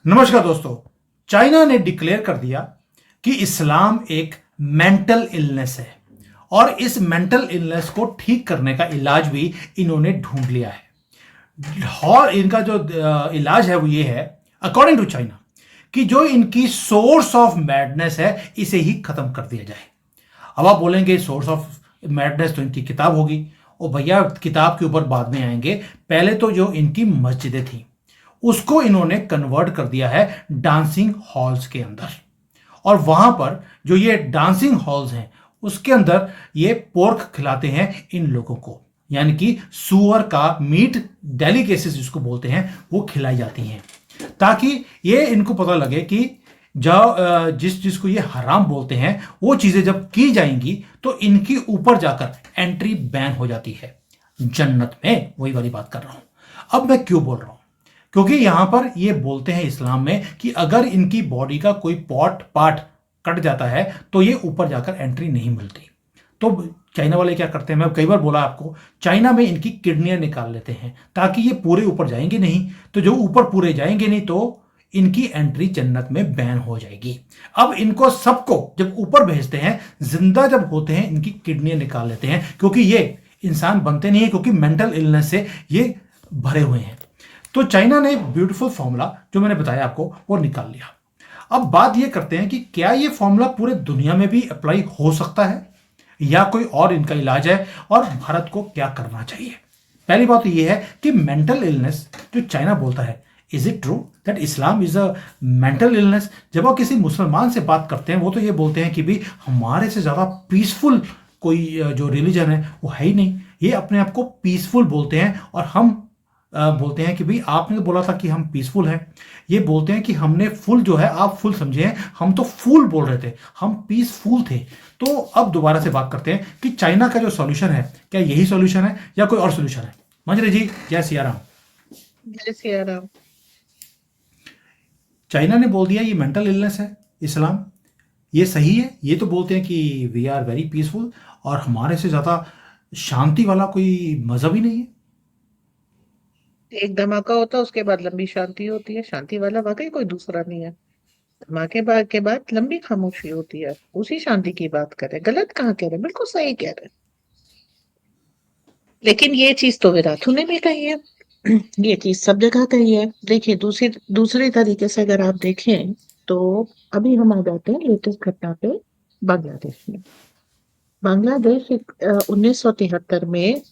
नमस्कार दोस्तों। चाइना ने डिक्लेयर कर दिया कि इस्लाम एक मेंटल इलनेस है और इस मेंटल इलनेस को ठीक करने का इलाज भी इन्होंने ढूंढ लिया है। और इनका जो इलाज है वो ये है, अकॉर्डिंग टू चाइना, कि जो इनकी सोर्स ऑफ मैडनेस है इसे ही खत्म कर दिया जाए। अब आप बोलेंगे सोर्स ऑफ मैडनेस तो इनकी किताब होगी, और भैया किताब के ऊपर बाद में आएंगे। पहले तो जो इनकी मस्जिदें थी उसको इन्होंने कन्वर्ट कर दिया है डांसिंग हॉल्स के अंदर। और वहां पर जो ये डांसिंग हॉल्स हैं उसके अंदर ये पोर्क खिलाते हैं इन लोगों को, यानी कि सुअर का मीट, डेलिकेसीज जिसको बोलते हैं, वो खिलाई जाती हैं, ताकि ये इनको पता लगे कि जो जिस जिसको ये हराम बोलते हैं वो चीजें जब की जाएंगी तो इनकी ऊपर जाकर एंट्री बैन हो जाती है जन्नत में। वही वाली बात कर रहा हूं। अब मैं क्यों बोल रहा हूं? क्योंकि यहां पर ये बोलते हैं इस्लाम में कि अगर इनकी बॉडी का कोई पॉट पार्ट कट जाता है तो ये ऊपर जाकर एंट्री नहीं मिलती। तो चाइना वाले क्या करते हैं, मैं कई बार बोला आपको, चाइना में इनकी किडनियां निकाल लेते हैं ताकि ये पूरे ऊपर जाएंगे नहीं। तो जो ऊपर पूरे जाएंगे नहीं तो इनकी एंट्री जन्नत में बैन हो जाएगी। अब इनको सबको जब ऊपर भेजते हैं, जिंदा जब होते हैं इनकी किडनियां निकाल लेते हैं, क्योंकि ये इंसान बनते नहीं है, क्योंकि मेंटल इलनेस से ये भरे हुए हैं। तो चाइना ने ब्यूटीफुल फॉर्मूला जो मैंने बताया आपको वो निकाल लिया। अब बात ये करते हैं कि क्या ये फॉर्मूला पूरे दुनिया में भी अप्लाई हो सकता है या कोई और इनका इलाज है, और भारत को क्या करना चाहिए। पहली बात तो ये है कि मेंटल इलनेस जो चाइना बोलता है, is it true that Islam is a mental illness? जब आप किसी मुसलमान से बात करते हैं वो तो ये बोलते हैं कि भी हमारे से ज़्यादा पीसफुल कोई जो रिलीजन है वो है ही नहीं। ये अपने आप को पीसफुल बोलते हैं, और हम बोलते हैं कि भाई आपने तो बोला था कि हम पीसफुल हैं। ये बोलते हैं कि हमने फुल जो है आप फुल समझे हैं, हम तो फूल बोल रहे थे, हम पीसफुल थे। तो अब दोबारा से बात करते हैं कि चाइना का जो सॉल्यूशन है, क्या यही सॉल्यूशन है या कोई और सॉल्यूशन है? मंजरी जी, जय सिया राम। जय सिया राम। चाइना ने बोल दिया ये मेंटल इलनेस है इस्लाम, ये सही है। ये तो बोलते हैं कि वी आर वेरी पीसफुल और हमारे से ज़्यादा शांति वाला कोई मजहब ही नहीं है। एक धमाका होता है, उसके बाद लंबी शांति होती है। शांति वाला वाकई कोई दूसरा नहीं है। धमाके के बाद लंबी खामोशी होती है। उसी शांति की बात कर रहे हैं। गलत कहाँ कह रहे हैं, बिल्कुल सही कह रहे हैं। लेकिन ये चीज तो विराथू ने भी कही है। ये चीज सब जगह कही है। देखिए, दूसरी दूसरे तरीके से अगर आप देखें तो अभी हम आ जाते हैं लेटेस्ट घटना पे। बांग्लादेश में, बांग्लादेश 1973 में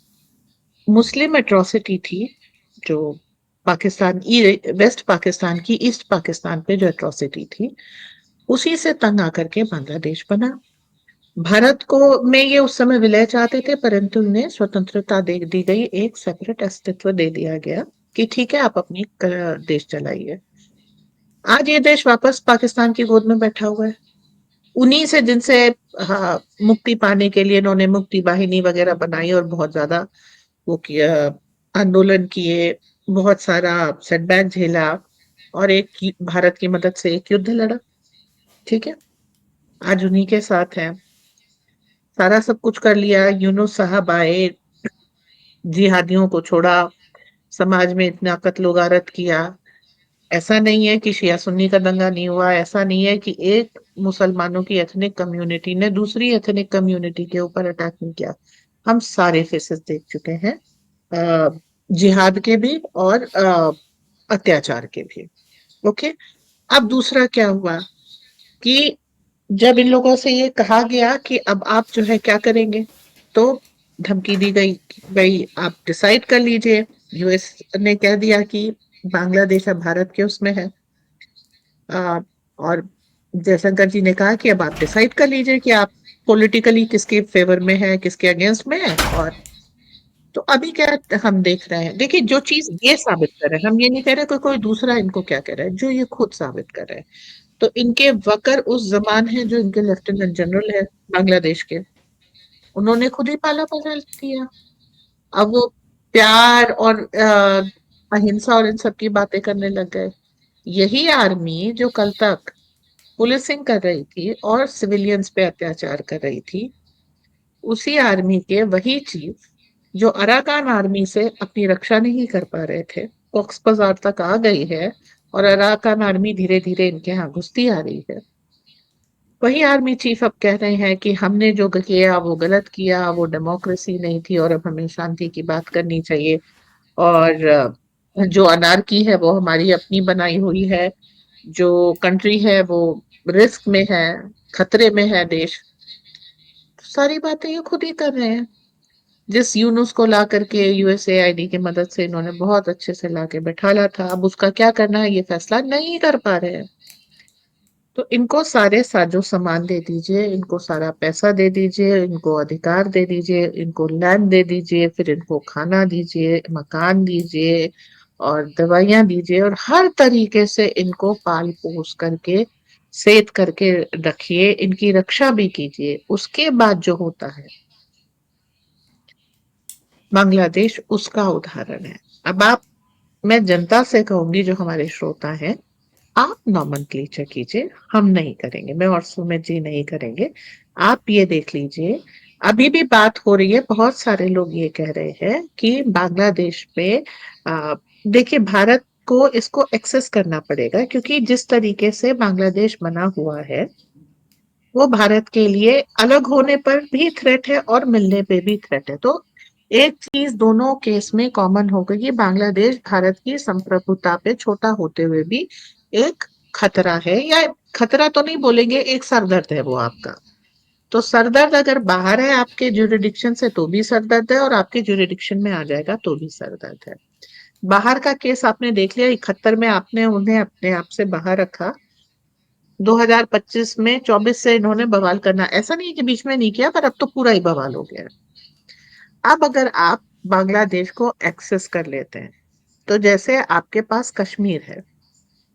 मुस्लिम एट्रोसिटी थी, जो वेस्ट पाकिस्तान की ईस्ट पाकिस्तान पे जो एट्रोसिटी थी, उसी से तंग आकर के बांग्लादेश बना। भारत को में ये उस समय विलय चाहते थे, परंतु उन्हें स्वतंत्रता दे दी गई, एक सेपरेट अस्तित्व दे दिया गया कि ठीक है, आप अपनी देश चलाइए। आज ये देश वापस पाकिस्तान की गोद में बैठा हुआ है। उन्हीं से जिनसे, हाँ, मुक्ति पाने के लिए इन्होंने मुक्ति वाहिनी वगैरह बनाई और बहुत ज्यादा वो किया, आंदोलन किए, बहुत सारा सेटबैक झेला, और भारत की मदद से एक युद्ध लड़ा। ठीक है, आज उन्हीं के साथ है। सारा सब कुछ कर लिया। यूनुस साहब आए, जिहादियों को छोड़ा, समाज में इतना कत्लो गारत किया। ऐसा नहीं है कि शिया सुन्नी का दंगा नहीं हुआ। ऐसा नहीं है कि एक मुसलमानों की एथनिक कम्युनिटी ने दूसरी एथनिक कम्युनिटी के ऊपर अटैक नहीं किया। हम सारे फेसेस देख चुके हैं, जिहाद के भी और अत्याचार के भी। ओके। अब दूसरा क्या हुआ कि जब इन लोगों से ये कहा गया कि अब आप जो है क्या करेंगे, तो धमकी दी गई कि भाई आप डिसाइड कर लीजिए। यूएस ने कह दिया कि बांग्लादेश अब भारत के उसमें है। और जयशंकर जी ने कहा कि अब आप डिसाइड कर लीजिए कि आप पॉलिटिकली किसके फेवर में है, किसके अगेंस्ट में है। और तो अभी क्या हम देख रहे हैं, देखिए, जो चीज ये साबित कर रहे हैं, हम ये नहीं कह रहे कोई दूसरा इनको क्या कह रहा है, जो ये खुद साबित कर रहे हैं। तो इनके वकर उस जमान है जो इनके लेफ्टिनेंट जनरल है बांग्लादेश के, उन्होंने खुद ही पाला बदल किया। अब वो प्यार और अहिंसा और इन सब की बातें करने लग गए। यही आर्मी जो कल तक पुलिसिंग कर रही थी और सिविलियंस पे अत्याचार कर रही थी, उसी आर्मी के वही चीफ जो अराकान आर्मी से अपनी रक्षा नहीं कर पा रहे थे, कॉक्स बाजार तक आ गई है, और अराकान आर्मी धीरे धीरे इनके यहाँ घुसती आ रही है। वही आर्मी चीफ अब कह रहे हैं कि हमने जो किया वो गलत किया, वो डेमोक्रेसी नहीं थी और अब हमें शांति की बात करनी चाहिए। और जो अनारकी है वो हमारी अपनी बनाई हुई है, जो कंट्री है वो रिस्क में है, खतरे में है देश। सारी बातें ये खुद ही कर रहे हैं। जिस यूनुस को ला करके यूएसएआईडी की मदद से इन्होंने बहुत अच्छे से ला के बैठाला था, अब उसका क्या करना है ये फैसला नहीं कर पा रहे हैं। तो इनको सारे साजो सामान दे दीजिए, इनको सारा पैसा दे दीजिए, इनको अधिकार दे दीजिए, इनको लैंड दे दीजिए, फिर इनको खाना दीजिए, मकान दीजिए और दवाइयां दीजिए और हर तरीके से इनको पाल पोस करके सेध करके रखिए, इनकी रक्षा भी कीजिए। उसके बाद जो होता है बांग्लादेश उसका उदाहरण है। अब आप, मैं जनता से कहूंगी जो हमारे श्रोता हैं, आप नॉमेनक्लेचर कीजिए, हम नहीं करेंगे, मैं और सुमित जी नहीं करेंगे। आप ये देख लीजिए, अभी भी बात हो रही है, बहुत सारे लोग ये कह रहे हैं कि बांग्लादेश में देखिए भारत को इसको एक्सेस करना पड़ेगा, क्योंकि जिस तरीके से बांग्लादेश बना हुआ है वो भारत के लिए अलग होने पर भी थ्रेट है और मिलने पे भी थ्रेट है। तो एक चीज दोनों केस में कॉमन हो गई कि बांग्लादेश भारत की संप्रभुता पे छोटा होते हुए भी एक खतरा है, या खतरा तो नहीं बोलेंगे, एक सरदर्द है वो आपका। तो सरदर्द अगर बाहर है आपके ज्यूरिडिक्शन से तो भी सरदर्द है, और आपके ज्यूरिडिक्शन में आ जाएगा तो भी सरदर्द है। बाहर का केस आपने देख लिया, 71 में आपने उन्हें अपने आप से बाहर रखा, 2025 में 24 से इन्होंने बवाल करना, ऐसा नहीं है कि बीच में नहीं किया, पर अब तो पूरा ही बवाल हो गया है। अब अगर आप बांग्लादेश को एक्सेस कर लेते हैं, तो जैसे आपके पास कश्मीर है,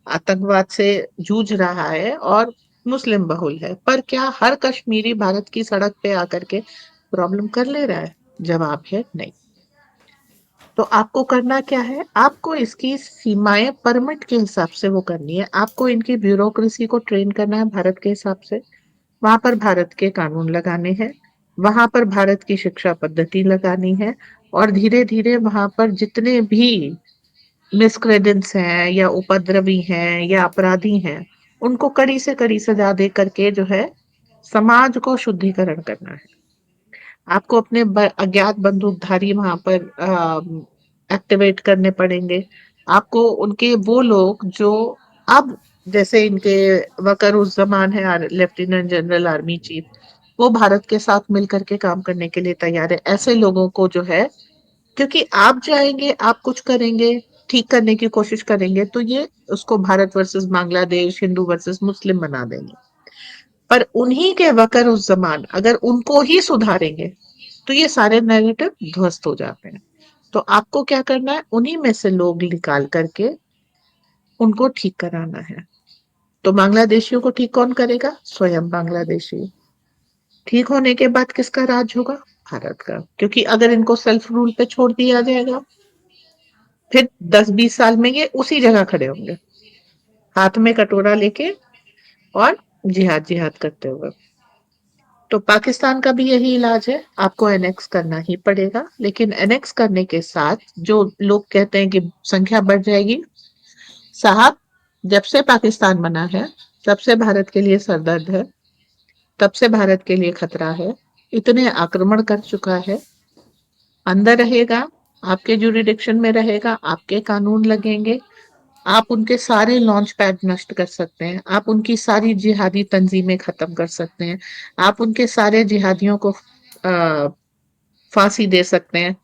आतंकवाद से जूझ रहा है और मुस्लिम बहुल है, पर क्या हर कश्मीरी भारत की सड़क पे आकर के प्रॉब्लम कर ले रहा है? जवाब है नहीं। तो आपको करना क्या है, आपको इसकी सीमाएं परमिट के हिसाब से वो करनी है, आपको इनकी ब्यूरोक्रेसी को ट्रेन करना है भारत के हिसाब से, वहां पर भारत के कानून लगाने हैं, वहां पर भारत की शिक्षा पद्धति लगानी है, और धीरे धीरे वहां पर जितने भी मिसक्रेडेंट्स हैं या उपद्रवी हैं या अपराधी हैं, उनको कड़ी से कड़ी सजा दे करके जो है समाज को शुद्धिकरण करना है। आपको अपने अज्ञात बंदूकधारी वहां पर एक्टिवेट करने पड़ेंगे। आपको उनके वो लोग जो अब, जैसे इनके वकरुज्जमान है लेफ्टिनेंट जनरल आर्मी चीफ, वो भारत के साथ मिलकर के काम करने के लिए तैयार है। ऐसे लोगों को जो है, क्योंकि आप जाएंगे, आप कुछ करेंगे, ठीक करने की कोशिश करेंगे, तो ये उसको भारत वर्सेस बांग्लादेश, हिंदू वर्सेस मुस्लिम बना देंगे। पर उन्हीं के वकरुज्जमान अगर उनको ही सुधारेंगे तो ये सारे नैरेटिव ध्वस्त हो जाते हैं। तो आपको क्या करना है, उन्हीं में से लोग निकाल करके उनको ठीक कराना है। तो बांग्लादेशियों को ठीक कौन करेगा? स्वयं बांग्लादेशी। ठीक होने के बाद किसका राज होगा? भारत का। क्योंकि अगर इनको सेल्फ रूल पे छोड़ दिया जाएगा, फिर 10-20 साल में ये उसी जगह खड़े होंगे, हाथ में कटोरा लेके और जिहाद जिहाद करते हुए। तो पाकिस्तान का भी यही इलाज है, आपको एनेक्स करना ही पड़ेगा। लेकिन एनेक्स करने के साथ जो लोग कहते हैं कि संख्या बढ़ जाएगी, साहब, जब से पाकिस्तान बना है तब से भारत के लिए सरदर्द है, तब से भारत के लिए खतरा है। इतने आक्रमण कर चुका है, अंदर रहेगा, आपके जुरिडिक्शन में रहेगा, आपके कानून लगेंगे, आप उनके सारे लॉन्च पैड नष्ट कर सकते हैं, आप उनकी सारी जिहादी तंजीमें खत्म कर सकते हैं, आप उनके सारे जिहादियों को फांसी दे सकते हैं।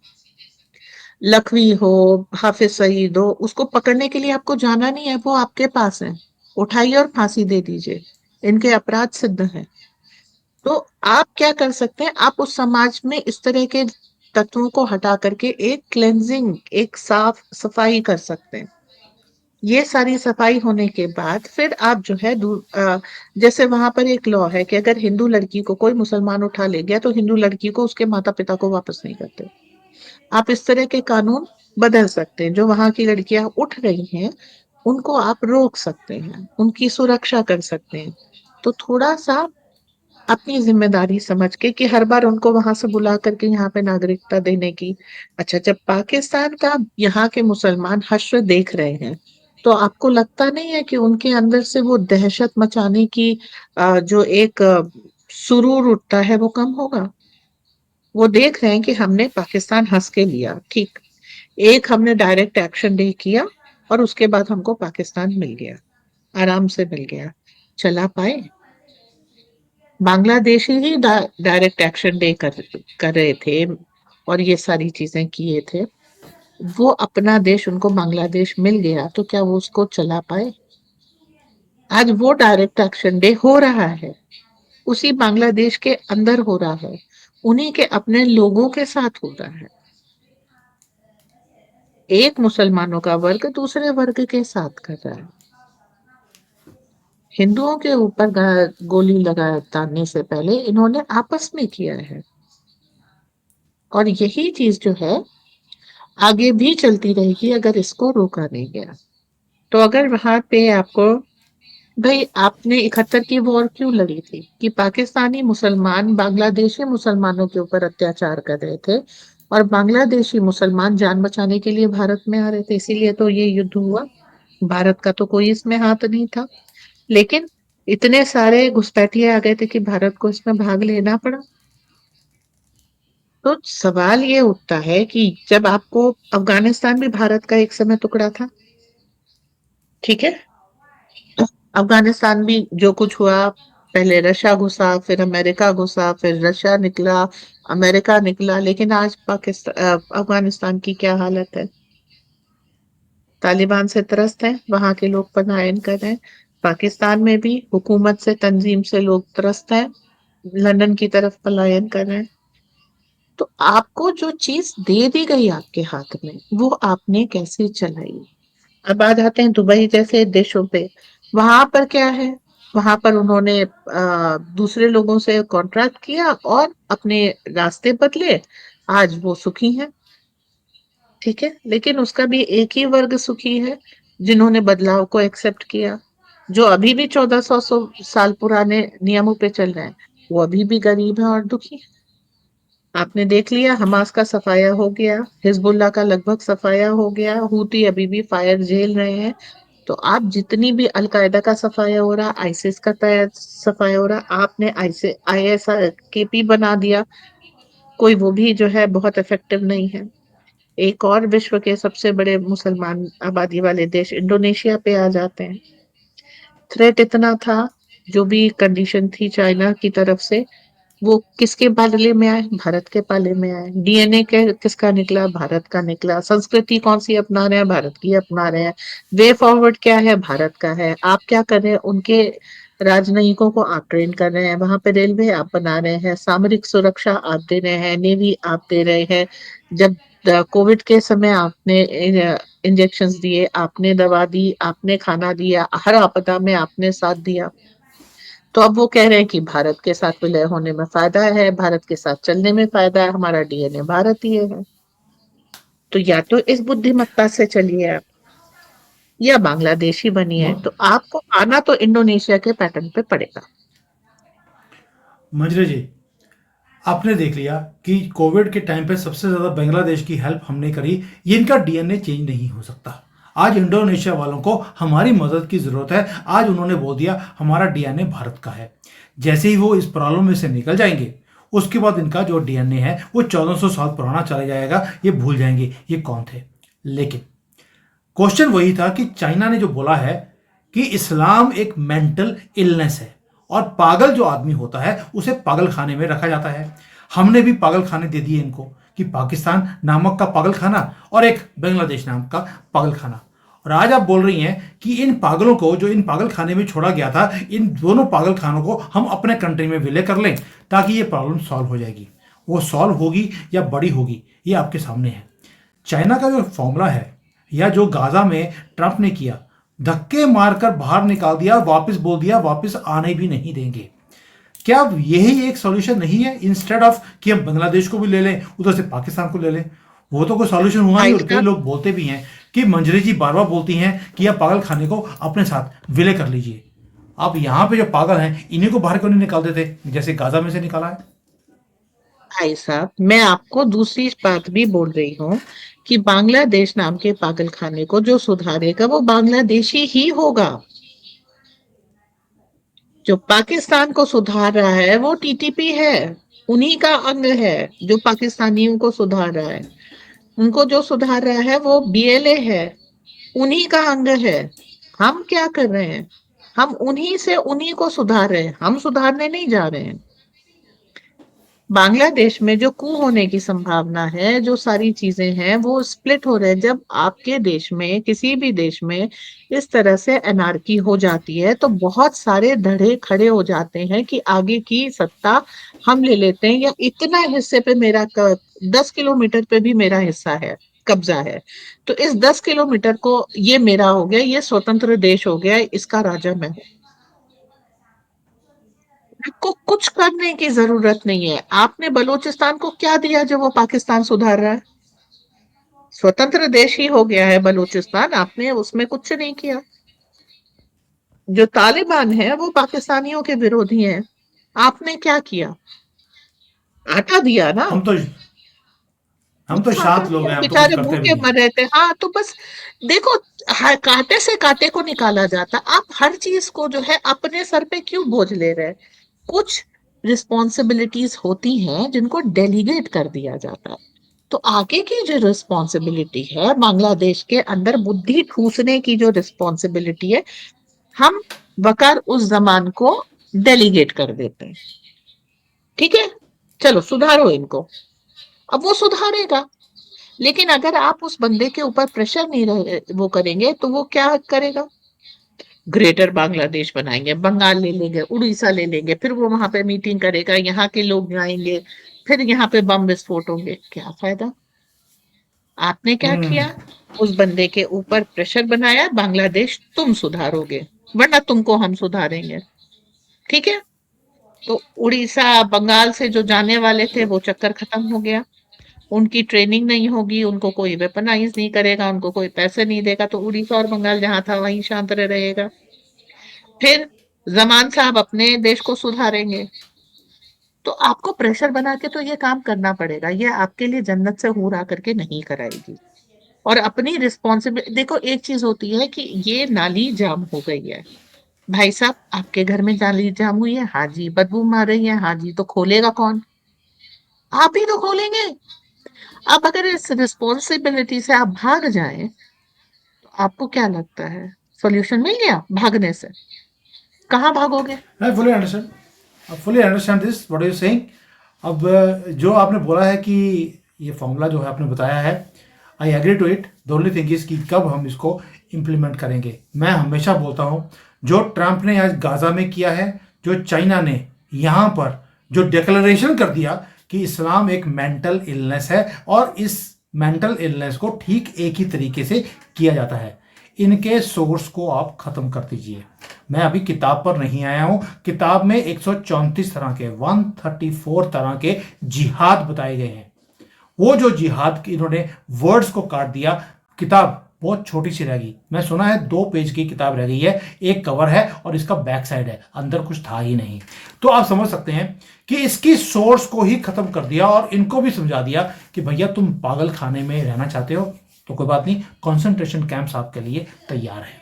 लखवी हो, हाफिज सईद हो, उसको पकड़ने के लिए आपको जाना नहीं है, वो आपके पास है, उठाइए और फांसी दे दीजिए, इनके अपराध सिद्ध हैं। तो आप क्या कर सकते हैं, आप उस समाज में इस तरह के तत्वों को हटा करके एक क्लेंजिंग, एक साफ सफाई कर सकते हैं। ये सारी सफाई होने के बाद फिर आप जो है जैसे वहां पर एक लॉ है कि अगर हिंदू लड़की को कोई मुसलमान उठा ले गया तो हिंदू लड़की को उसके माता पिता को वापस नहीं करते। आप इस तरह के कानून बदल सकते हैं, जो वहां की लड़कियां उठ रही हैं उनको आप रोक सकते हैं, उनकी सुरक्षा कर सकते हैं। तो थोड़ा सा अपनी जिम्मेदारी समझ के कि हर बार उनको वहां से बुला करके यहाँ पे नागरिकता देने की। अच्छा, जब पाकिस्तान का यहाँ के मुसलमान हश्र देख रहे हैं तो आपको लगता नहीं है कि उनके अंदर से वो दहशत मचाने की जो एक सुरूर उठता है वो कम होगा? वो देख रहे हैं कि हमने पाकिस्तान हंस के लिया, ठीक, एक हमने डायरेक्ट एक्शन डे किया और उसके बाद हमको पाकिस्तान मिल गया, आराम से मिल गया। चला पाए? बांग्लादेशी ही डायरेक्ट एक्शन डे कर रहे थे और ये सारी चीजें किए थे। वो अपना देश, उनको बांग्लादेश मिल गया तो क्या वो उसको चला पाए? आज वो डायरेक्ट एक्शन डे हो रहा है, उसी बांग्लादेश के अंदर हो रहा है, उन्हीं के अपने लोगों के साथ हो रहा है। एक मुसलमानों का वर्ग दूसरे वर्ग के साथ कर रहा है। हिंदुओं के ऊपर गोली लगा दागने से पहले इन्होंने आपस में किया है। और यही चीज जो है आगे भी चलती रहेगी अगर इसको रोका नहीं गया। तो अगर वहां पे आपको, भाई आपने 71 की वॉर क्यों लड़ी थी? कि पाकिस्तानी मुसलमान बांग्लादेशी मुसलमानों के ऊपर अत्याचार कर रहे थे और बांग्लादेशी मुसलमान जान बचाने के लिए भारत में आ रहे थे, इसीलिए तो ये युद्ध हुआ। भारत का तो कोई इसमें हाथ नहीं था, लेकिन इतने सारे घुसपैठिए आ गए थे कि भारत को इसमें भाग लेना पड़ा। तो सवाल ये उठता है कि जब आपको, अफगानिस्तान भी भारत का एक समय टुकड़ा था, ठीक है, अफगानिस्तान भी जो कुछ हुआ, पहले रशिया घुसा, फिर अमेरिका घुसा, फिर रशिया निकला, अमेरिका निकला, लेकिन आज पाकिस्तान, अफगानिस्तान की क्या हालत है? तालिबान से त्रस्त है, वहां के लोग पलायन कर रहे हैं। पाकिस्तान में भी हुकूमत से, तंजीम से लोग त्रस्त हैं, लंदन की तरफ पलायन कर रहे हैं। तो आपको जो चीज दे दी गई आपके हाथ में, वो आपने कैसे चलाई? अब आ जाते हैं दुबई जैसे देशों पे। वहां पर क्या है? वहां पर उन्होंने दूसरे लोगों से कॉन्ट्रैक्ट किया और अपने रास्ते बदले, आज वो सुखी हैं, ठीक है। लेकिन उसका भी एक ही वर्ग सुखी है, जिन्होंने बदलाव को एक्सेप्ट किया। जो अभी भी 1400 साल पुराने नियमों पे चल रहे हैं, वो अभी भी गरीब है और दुखी है। आपने देख लिया, हमास का सफाया हो गया, हिजबुल्लाह का लगभग सफाया हो गया, हूती अभी भी फायर झेल रहे हैं। तो आप जितनी भी अलकायदा का सफाया हो रहा, आईसिस का सफाया हो रहा, आपने आईएस केपी बना दिया, कोई वो भी जो है बहुत इफेक्टिव नहीं है। एक और विश्व के सबसे बड़े मुसलमान आबादी वाले देश इंडोनेशिया पे आ जाते हैं। थ्रेट इतना था, जो भी कंडीशन थी चाइना की तरफ से, वो किसके पाले में आए? भारत के पाले में आए। डीएनए के किसका निकला? भारत का निकला। संस्कृति कौन सी अपना रहे हैं? भारत की अपना रहे हैं। वे फॉरवर्ड क्या है? भारत का है। आप क्या कर रहे हैं? उनके राजनयिकों को आप ट्रेन कर रहे हैं, वहां पे रेलवे आप बना रहे हैं, सामरिक सुरक्षा आप दे रहे हैं, नेवी आप दे रहे हैं। जब कोविड के समय आपने इंजेक्शंस दिए, आपने दवा दी, आपने खाना दिया, हर आपदा में आपने साथ दिया। तो अब वो कह रहे हैं कि भारत के साथ विलय होने में फायदा है, भारत के साथ चलने में फायदा है, हमारा डीएनए भारतीय है। तो या तो इस बुद्धिमत्ता से चलिए आप, या बांग्लादेशी बनिए। म- तो आपको आना तो इंडोनेशिया के पैटर्न पे पड़ेगा। मंजरी जी, आपने देख लिया कि कोविड के टाइम पे सबसे ज़्यादा बांग्लादेश की हेल्प हमने करी। ये इनका डीएनए चेंज नहीं हो सकता। आज इंडोनेशिया वालों को हमारी मदद की ज़रूरत है। आज उन्होंने बोल दिया हमारा डीएनए भारत का है। जैसे ही वो इस प्रॉब्लम में से निकल जाएंगे, उसके बाद इनका जो डीएनए है वो 1400 साल पुराना चला जाएगा। ये भूल जाएंगे ये कौन थे। लेकिन क्वेश्चन वही था कि चाइना ने जो बोला है कि इस्लाम एक मेंटल इलनेस है और पागल जो आदमी होता है उसे पागल खाने में रखा जाता है। हमने भी पागल खाने दे दिए इनको, कि पाकिस्तान नामक का पागल खाना और एक बांग्लादेश नाम का पागल खाना। और आज आप बोल रही हैं कि इन पागलों को जो इन पागल खाने में छोड़ा गया था, इन दोनों पागल खानों को हम अपने कंट्री में विलय कर लें ताकि ये प्रॉब्लम सॉल्व हो जाएगी। वो सॉल्व होगी या बड़ी होगी ये आपके सामने है। चाइना का जो फॉर्मूला है, या जो गाजा में ट्रंप ने किया, धक्के मारकर बाहर निकाल दिया, वापस बोल दिया वापस आने भी नहीं देंगे। क्या अब यही एक सॉल्यूशन नहीं है, इंस्टेड ऑफ कि हम बांग्लादेश को भी ले लें, उधर से पाकिस्तान को ले लें? वो तो कोई सॉल्यूशन हुआ नहीं। भाई और कई साहब, लोग बोलते भी हैं कि मंजरी जी बार बार बोलती हैं कि आप पागल खाने को अपने साथ विलय कर लीजिए। आप यहाँ पे जो पागल हैं इन्हीं को बाहर क्यों नहीं निकाल देते, जैसे गाजा में से निकाला है? भाई साहब, मैं आपको दूसरी बात भी बोल रही हूँ कि बांग्लादेश नाम के पागल खाने को जो सुधारेगा वो बांग्लादेशी ही होगा। जो पाकिस्तान को सुधार रहा है वो टीटीपी है, उन्हीं का अंग है जो पाकिस्तानियों को सुधार रहा है। उनको जो सुधार रहा है वो बीएलए है, उन्हीं का अंग है। हम क्या कर रहे हैं? हम उन्हीं से उन्हीं को सुधार रहे हैं, हम सुधारने नहीं जा रहे हैं। बांग्लादेश में जो कू होने की संभावना है, जो सारी चीजें हैं वो स्प्लिट हो रहे हैं। जब आपके देश में, किसी भी देश में इस तरह से एनार्की हो जाती है तो बहुत सारे धड़े खड़े हो जाते हैं कि आगे की सत्ता हम ले लेते हैं, या इतना हिस्से पे 10 किलोमीटर पे भी मेरा हिस्सा है, कब्जा है, तो इस 10 किलोमीटर को ये मेरा हो गया, ये स्वतंत्र देश हो गया, इसका राजा मैं हूं। आपको कुछ करने की जरूरत नहीं है। आपने बलूचिस्तान को क्या दिया जो वो पाकिस्तान सुधार रहा है? स्वतंत्र देश ही हो गया है बलूचिस्तान, आपने उसमें कुछ नहीं किया। जो तालिबान है वो पाकिस्तानियों के विरोधी हैं, आपने क्या किया? आटा दिया ना। हम तो हम तो आटा शांत लोग दिया, हैं, हम तो कुछ बेचारे करते भी भूखे नहीं मर हैं। रहे थे। हाँ तो बस देखो, कांटे से कांटे को निकाला जाता। आप हर चीज को जो है अपने सर पे क्यों बोझ ले रहे हैं? कुछ रिस्पॉन्सिबिलिटीज होती हैं जिनको डेलीगेट कर दिया जाता है। तो आगे की जो रिस्पॉन्सिबिलिटी है, बांग्लादेश के अंदर बुद्धि ठूसने की जो रिस्पॉन्सिबिलिटी है, हम वकार उस जमान को डेलीगेट कर देते हैं। ठीक है, चलो सुधारो इनको। अब वो सुधारेगा, लेकिन अगर आप उस बंदे के ऊपर प्रेशर नहीं वो करेंगे तो वो क्या करेगा? ग्रेटर बांग्लादेश बनाएंगे, बंगाल ले लेंगे, उड़ीसा ले लेंगे, फिर वो वहां पे मीटिंग करेगा, यहाँ के लोग जाएंगे, फिर यहाँ पे बम विस्फोट होंगे। क्या फायदा? आपने क्या हम्म। किया? उस बंदे के ऊपर प्रेशर बनाया, बांग्लादेश तुम सुधारोगे, वरना तुमको हम सुधारेंगे। ठीक है, तो उड़ीसा बंगाल से जो जाने वाले थे वो चक्कर खत्म हो गया। उनकी ट्रेनिंग नहीं होगी, उनको कोई वेपनाइज नहीं करेगा, उनको कोई पैसे नहीं देगा, तो उड़ीसा और बंगाल जहां था वहीं शांत रहेगा। फिर जमान साहब अपने देश को सुधारेंगे। तो आपको प्रेशर बना के तो ये काम करना पड़ेगा, ये आपके लिए जन्नत से हूर आकर के नहीं कराएगी। और अपनी रिस्पॉन्सिबिलिटी देखो, एक चीज होती है कि ये नाली जाम हो गई है, भाई साहब आपके घर में नाली जाम हुई है, हाँ जी, बदबू मार रही है, हाँ जी, तो खोलेगा कौन? आप ही तो खोलेंगे। अब अगर इस रिस्पॉन्सिबिलिटी से आप भाग जाएं, तो आपको क्या लगता है सॉल्यूशन मिल गया भागने से? कहाँ भागोगे? I fully understand, fully understand this what you saying. अब जो आपने बोला है कि ये फॉर्मूला जो है आपने बताया है, I agree to it. The only thing is कि कब हम इसको इम्प्लीमेंट करेंगे। मैं हमेशा बोलता हूँ, जो ट्रंप ने आज गाजा में किया है, जो चाइना ने यहाँ पर जो डिक्लेरेशन कर दिया कि इस्लाम एक मेंटल इलनेस है और इस मेंटल इलनेस को ठीक एक ही तरीके से किया जाता है, इनके सोर्स को आप खत्म कर दीजिए। मैं अभी किताब पर नहीं आया हूं। किताब में 134 तरह के 134 तरह के जिहाद बताए गए हैं। वो जो जिहाद की इन्होंने वर्ड्स को काट दिया, किताब बहुत छोटी सी रह गई। मैं सुना है 2 पेज की किताब रह गई है, एक कवर है और इसका बैक साइड है, अंदर कुछ था ही नहीं। तो आप समझ सकते हैं कि इसकी सोर्स को ही खत्म कर दिया और इनको भी समझा दिया कि भैया तुम पागल खाने में रहना चाहते हो तो कोई बात नहीं, कॉन्सेंट्रेशन कैंप्स आपके लिए तैयार है।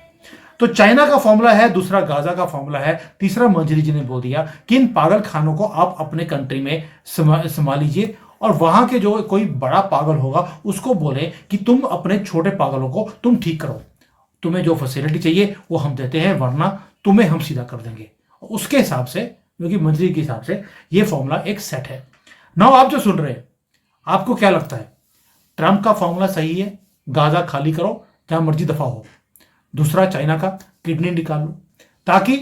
तो चाइना का फॉर्मूला है, दूसरा गाजा का फॉर्मूला है, तीसरा मंजरी जी ने बोल दिया कि इन पागल खानों को आप अपने कंट्री में संभालिए और वहां के जो कोई बड़ा पागल होगा उसको बोले कि तुम अपने छोटे पागलों को तुम ठीक करो, तुम्हें जो फैसिलिटी चाहिए वो हम देते हैं, वरना तुम्हें हम सीधा कर देंगे। उसके हिसाब से, क्योंकि मंजरी के हिसाब से ये फॉर्मूला एक सेट है। नाउ आप जो सुन रहे हैं, आपको क्या लगता है? ट्रंप का फॉर्मूला सही है, गाजा खाली करो, जहां मर्जी दफा हो। दूसरा चाइना का, किडनी निकाल लो, ताकि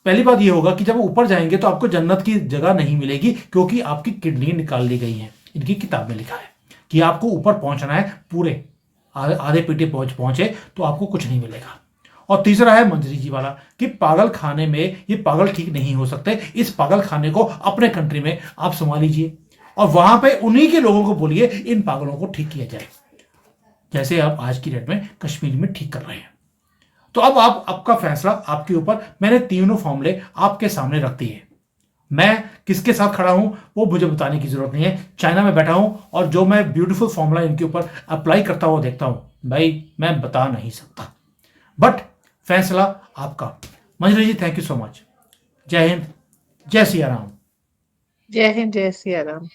पहली बात ये होगा कि जब ऊपर जाएंगे तो आपको जन्नत की जगह नहीं मिलेगी, क्योंकि आपकी किडनी निकाल ली गई है। इनकी किताब में लिखा है कि आपको ऊपर पहुंचना है, पूरे आधे पीटे पहुंचे तो आपको कुछ नहीं मिलेगा। और तीसरा है मंजरी जी वाला कि पागल खाने में ये पागल ठीक नहीं हो सकते, इस पागल खाने को अपने कंट्री में आप संभाल लीजिए और वहां पे उन्हीं के लोगों को बोलिए इन पागलों को ठीक किया जाए, जैसे आप आज की डेट में कश्मीर में ठीक कर रहे हैं। तो अब आप, आपका फैसला आपके ऊपर। मैंने तीनों फॉर्मूले आपके सामने रख दिए मैं किसके साथ खड़ा हूं वो मुझे बताने की जरूरत नहीं है। चाइना में बैठा हूं और जो मैं ब्यूटीफुल फॉर्मूला इनके ऊपर अप्लाई करता हुआ देखता हूं, भाई मैं बता नहीं सकता। बट फैसला आपका। मंजरी जी, थैंक यू सो मच। जय हिंद, जय सिया राम। जय हिंद, जय सिया राम।